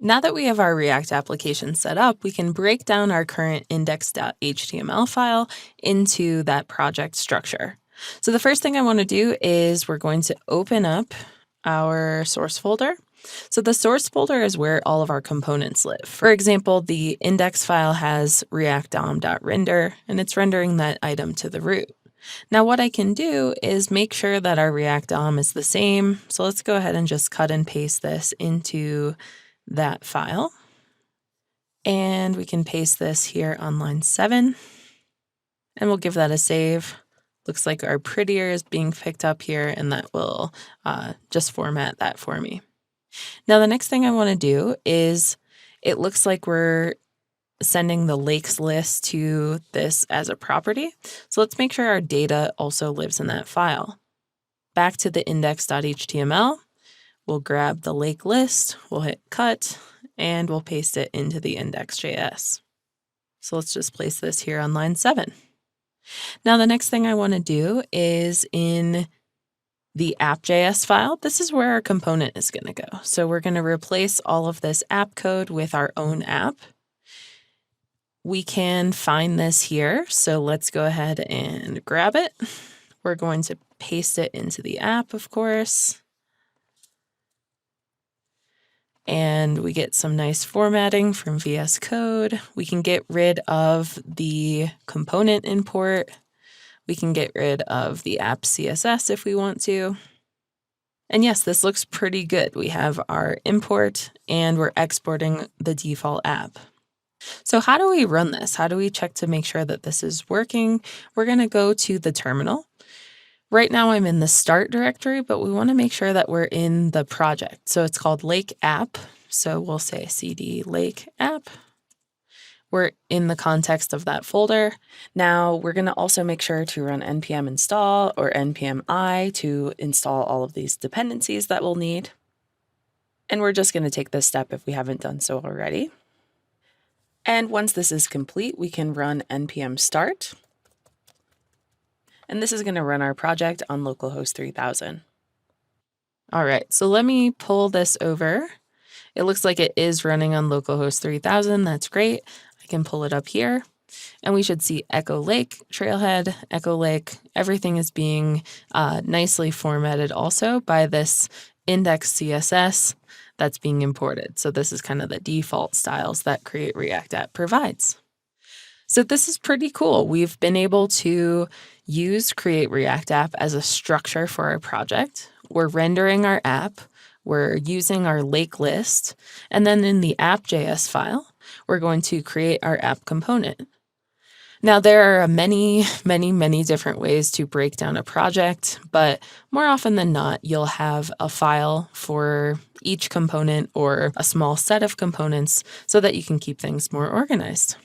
Now that we have our React application set up, we can break down our current index.html file into that project structure. So the first thing I want to do is we're going to open up our source folder. So the source folder is where all of our components live. For example, the index file has react.dom.render, and it's rendering that item to the root. Now what I can do is make sure that our React DOM is the same. So let's go ahead and just cut and paste this into that file. And we can paste this here on line 7. And we'll give that a save. Looks like our prettier is being picked up here, and that will just format that for me. Now the next thing I want to do is, it looks like we're sending the lakes list to this as a property. So let's make sure our data also lives in that file. Back to the index.html, we'll grab the lake list, we'll hit cut, and we'll paste it into the index.js. So let's just place this here on line 7. Now the next thing I want to do is in the app.js file, this is where our component is going to go. So we're going to replace all of this app code with our own app. We can find this here, so let's go ahead and grab it. We're going to paste it into the app, of course. And we get some nice formatting from VS Code. We can get rid of the component import. We can get rid of the app CSS if we want to. And yes, this looks pretty good. We have our import and we're exporting the default app. So how do we run this? How do we check to make sure that this is working? We're going to go to the terminal. Right now I'm in the start directory, but we want to make sure that we're in the project. So it's called Lake App. So we'll say cd Lake App. We're in the context of that folder. Now we're going to also make sure to run npm install or npm I to install all of these dependencies that we'll need. And we're just going to take this step if we haven't done so already. And once this is complete, we can run npm start. And this is going to run our project on localhost 3000. All right, so let me pull this over. It looks like it is running on localhost 3000. That's great. I can pull it up here. And we should see Echo Lake, Trailhead, Echo Lake. Everything is being nicely formatted also by this index CSS that's being imported. So this is kind of the default styles that Create React App provides. So this is pretty cool. We've been able to use Create React App as a structure for our project. We're rendering our app. We're using our lake list. And then in the app.js file, we're going to create our app component. Now, there are many different ways to break down a project, but more often than not, you'll have a file for each component or a small set of components so that you can keep things more organized.